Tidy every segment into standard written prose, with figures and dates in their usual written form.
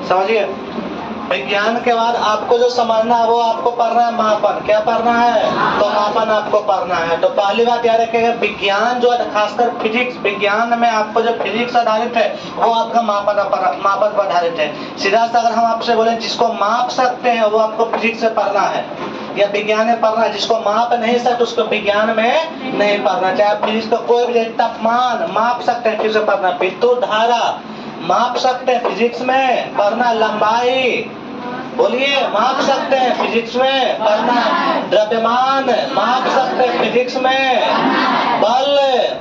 समझिए। विज्ञान के बाद आपको जो समझना है वो आपको पढ़ना है मापन। क्या पढ़ना है? तो मापन आपको पढ़ना है। तो पहली बात याद रखिएगा, विज्ञान जो है खासकर फिजिक्स, विज्ञान में आपको जो फिजिक्स आधारित है वो आपका मापन पर आधारित है। सीधा सा अगर हम आपसे बोले जिसको माप सकते हैं वो आपको फिजिक्स से पढ़ना है या विज्ञान में पढ़ना है। जिसको माप नहीं सकते उसको विज्ञान में नहीं पढ़ना। चाहे फिजिक्स का कोई भी तापमान माप सकते हैं, फिजिक्स से पढ़ना। विद्युत धारा माप सकते हैं, फिजिक्स में पढ़ना। लंबाई बोलिए माप सकते हैं, फिजिक्स में पढ़ना। द्रव्यमान माप सकते हैं, फिजिक्स में। बल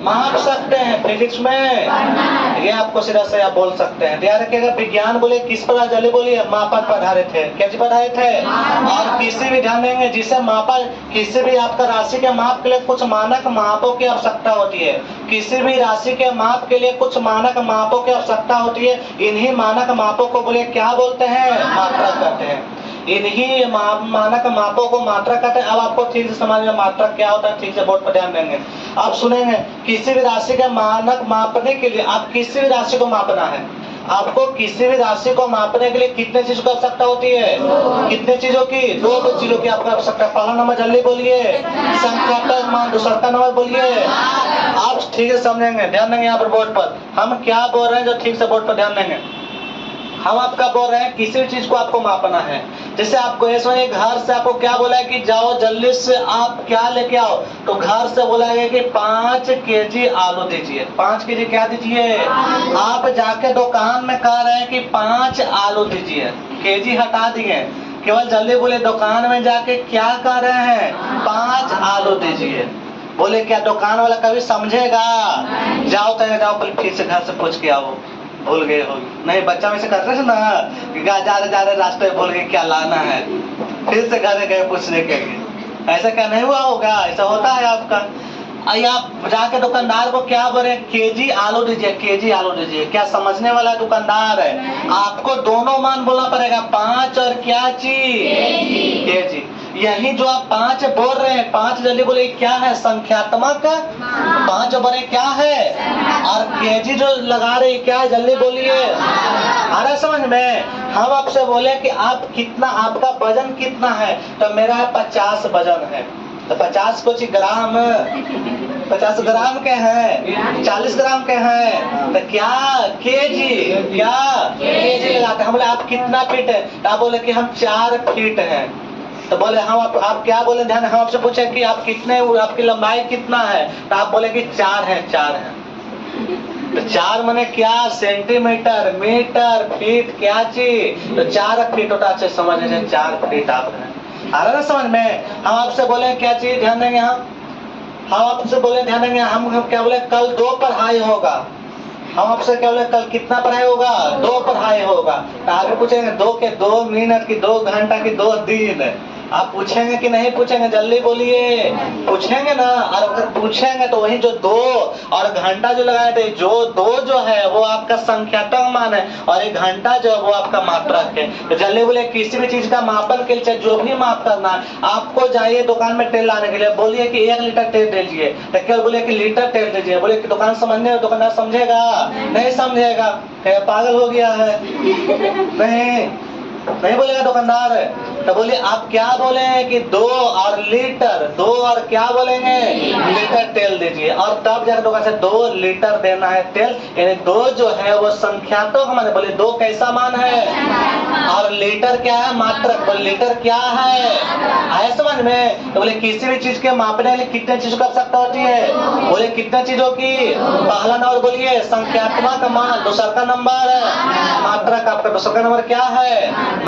माप सकते हैं, फिजिक्स में। ये आपको सीधा से आप बोल सकते हैं। ध्यान रखिएगा, विज्ञान बोले किस पर आधारित, बोलिए मापन पर आधारित है। क्या चीज पर आधारित है? और किसी भी ध्यान देंगे जिसे मापा, किसी भी आपका राशि के माप के लिए कुछ मानक मापों की आवश्यकता होती है। किसी भी राशि के माप के लिए कुछ मानक मापों की आवश्यकता होती है। इन्हीं मानक मापों को बोले क्या बोलते हैं? मात्रक कहते हैं। इन्हीं मानक मापों को मात्रक कहते हैं। अब आपको ठीक से समझ में मात्रक क्या होता है, ठीक से बोर्ड पर ध्यान देंगे। आप सुनेंगे किसी भी राशि का मानक मापने के लिए, आप किसी भी राशि को मापना है, आपको किसी भी राशि को मापने के लिए कितने चीजों की आवश्यकता होती है? कितने चीजों की? दो चीजों की आपको आवश्यकता। पहला नंबर जल्दी बोलिए संख्यात्मक मान, दूसरा नंबर बोलिए। आप ठीक से समझेंगे, ध्यान देंगे यहाँ पर बोर्ड पर हम क्या बोल रहे हैं, जो ठीक से बोर्ड पर ध्यान देंगे। हम आपका बोल रहे हैं किसी भी चीज को आपको मापना है। जैसे आपको ये समझिए, घर से आपको क्या बोला है कि जाओ जल्दी से आप क्या लेके आओ, तो घर से बोला है कि 5 केजी आलू दीजिए। 5 केजी क्या दीजिए? आप जाके दुकान में कह रहे हैं कि 5 आलू दीजिए, केजी हटा दिए, केवल जल्दी बोले दुकान में जाके क्या कह रहे हैं? 5 आलू दीजिए। बोले क्या दुकान वाला कभी समझेगा? जाओ कहे जाओ फिर से घर से पूछ के आओ, भूल गए हो नहीं। बच्चा में से करते थे ना कि जा रहे रास्ते भूल गए क्या लाना है, फिर से घर गए पूछने के लिए। ऐसा क्या नहीं हुआ होगा? ऐसा होता है आपका। आप जाके दुकानदार को क्या बोले? केजी आलू दीजिए, केजी आलू दीजिए। क्या समझने वाला दुकानदार है? आपको दोनों मान बोलना पड़ेगा, 5 और क्या चीज? केजी। यही जो आप 5 बोल रहे हैं, 5 जल्दी बोले क्या है? संख्यात्मक 5 बोले क्या है? और केजी जो लगा रहे क्या है? जल्दी बोलिए। आ रहा समझ में? हम आपसे बोले कि आप कितना, आपका वजन कितना है, तो मेरा है 50 वजन है। तो 50 कुछ ग्राम, 50 ग्राम के हैं, 40 ग्राम के हैं, तो क्या केजी? क्या केजी लगाते हैं? हम बोले आप कितना फीट है, तो आप बोले कि हम 4 फीट हैं। तो बोले हम आप क्या बोले? ध्यान, हम आपसे पूछे कि आप कितने, आपकी लंबाई कितना है, तो आप बोले कि 4 है, 4 है। तो 4 माने क्या? सेंटीमीटर, मीटर, फीट, क्या चीज? तो 4 फीट होता है। समझ लीजिए 4 फीट आप हैं। आ रहा ना समझ में? हम आपसे बोले क्या चीज? ध्यान देंगे। हम आपसे बोले ध्यान देंगे, हम क्या बोले? कल 2 पढ़ाई होगा। हम आपसे क्या बोले? कल कितना पढ़ाई होगा? 2 पढ़ाई होगा। तो आगे पूछेंगे 2 के 2 मिनट की, 2 घंटा की, 2 दिन। आप पूछेंगे कि नहीं पूछेंगे? जल्दी बोलिए। पूछेंगे ना। और अगर पूछेंगे तो वही जो 2 और घंटा जो लगाए थे, जो 2 जो है वो आपका संख्यात्मक मान है और 1 घंटा जो है वो आपका मात्रक है। तो जल्दी बोले किसी भी चीज का मापन के लिए जो भी माप करना है, आपको जाइए दुकान में तेल लाने के लिए, बोलिए कि 1 लीटर तेल दीजिए, तो क्या बोले कि लीटर तेल दीजिए। बोले कि दुकान समझने, दुकानदार समझेगा? नहीं समझेगा। क्या पागल हो गया है? नहीं बोलेगा दुकानदार। तो बोलिए आप क्या बोले हैं कि 2 और लीटर, 2 और क्या बोलेंगे? लीटर तेल दीजिए। और तब जाकर दुकान से 2 लीटर देना है तेल। यानी 2 जो है वो संख्यात्मक मान है। बोले 2 कैसा मान है? और लीटर क्या है? मात्रक। बोले लीटर क्या है? आया समझ में? तो बोले किसी भी चीज के मापने के लिए कितने चीजों की आवश्यकता होती है? बोले कितने चीजों की? पहला नंबर बोलिए संख्यात्मक मान, दूसरा का नंबर मात्रक। आपका दूसरा का नंबर क्या है?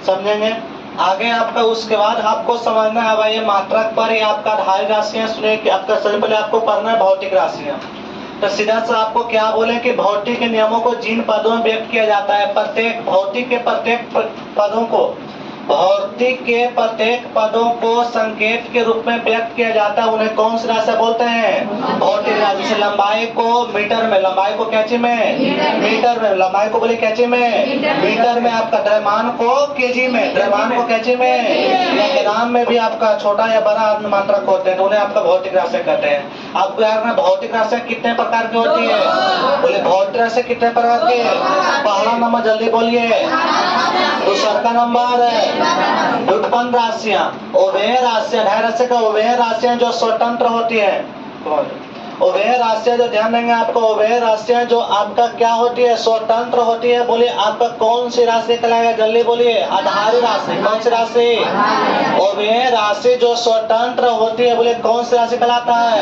समझेंगे आगे आपका। उसके बाद आपको समझना है भाई ये मात्रक पर ही आपका आधारित राशियां सुने कि आपका सबसे पहले आपको पढ़ना है भौतिक राशियां। तो सीधा सा आपको क्या बोले कि भौतिक के नियमों को जिन पदों में व्यक्त किया जाता है, प्रत्येक भौतिक के प्रत्येक पदों को भौतिक के प्रत्येक पदों को संकेत के रूप में व्यक्त किया जाता है, उन्हें कौन सी राशि बोलते हैं? भौतिक राशि। जैसे लंबाई को मीटर में, लंबाई को कैंची में मीटर में, लंबाई को बोले कैंची में मीटर में, आपका द्रव्यमान को केजी में, द्रव्यमान को कैंची में, या ग्राम में भी आपका छोटा या बड़ा मात्रक होते हैं तो उन्हें आपका भौतिक राशि कहते हैं। आपको याद रखना भौतिक राशि कितने प्रकार की होती है? बोले भौतिक राशि कितने प्रकार की? पहला नंबर जल्दी बोलिए। दूसरा का नंबर है व्युत्पन्न राशियां, उभय राशियां, ढाई राशि का उभय राशियां जो स्वतंत्र होती है। उभय राशियां जो ध्यान देंगे आपको, उभय राशियां जो आपका क्या होती है? स्वतंत्र होती है। बोलिए आपका कौन सी राशि कहलाएगा? जल्दी बोलिए। आधारी राशि। कौन सी राशि? उभय राशि जो स्वतंत्र होती है, बोले कौन सी राशि कहलाता है?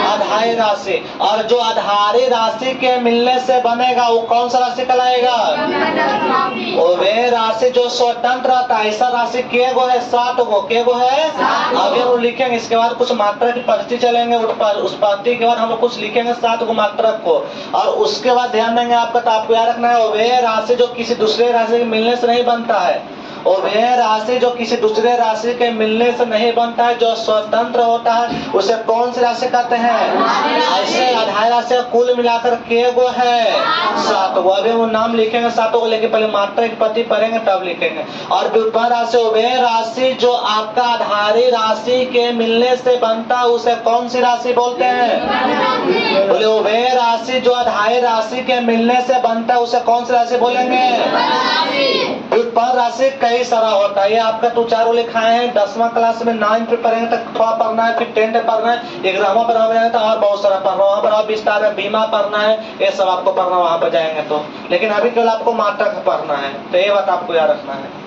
आधारी राशि। और जो आधारी राशि के मिलने से बनेगा वो कौन सा राशि कहलाएगा? उभय राशि जो स्वतंत्र रहता है। ऐसा राशि के गो है? 7 गो। के गो है? अभी हम लिखेंगे, इसके बाद कुछ मात्रा की पद्धति चलेंगे, उस पद्धति के बाद हम लोग कुछ लिखेंगे 7 गो मात्रक को, और उसके बाद ध्यान देंगे आपका। तो आपको याद रखना है उभय राशि जो किसी दूसरे राशि के मिलने से नहीं बनता है। उभय राशि जो किसी दूसरे राशि के मिलने से नहीं बनता है, जो स्वतंत्र होता है, उसे कौन सी राशि कहते हैं? ऐसे आधार राशि कुल मिलाकर के गो है? 7 गो। अभी हम नाम लिखेंगे 7 को, लेकिन पहले मात्रा की पद्धति पढ़ेंगे तब लिखेंगे। और व्युत्पन्न राशि, उभय राशि जो आपका आधारी राशि के मिलने से बनता है उसे कौन सी राशि बोलते हैं? बोले उभय राशि जो आधारी राशि के मिलने से बनता है उसे कौन सी राशि बोलेंगे? व्युत्पन्न राशि कई सारा होता है। ये आपका 2-4 लिखाए हैं 10वां क्लास में, 9 पे पढ़ेंगे तक थोड़ा पढ़ना है, फिर 10 पढ़ना है, 11वां पर हो तो और बहुत सारा पढ़ना, वहाँ पर और विस्तार है, बीमा पढ़ना है, ये सब आपको पढ़ना वहाँ पर जाएंगे तो। लेकिन अभी केवल आपको मात्रक पढ़ना है, तो ये बात आपको याद रखना है।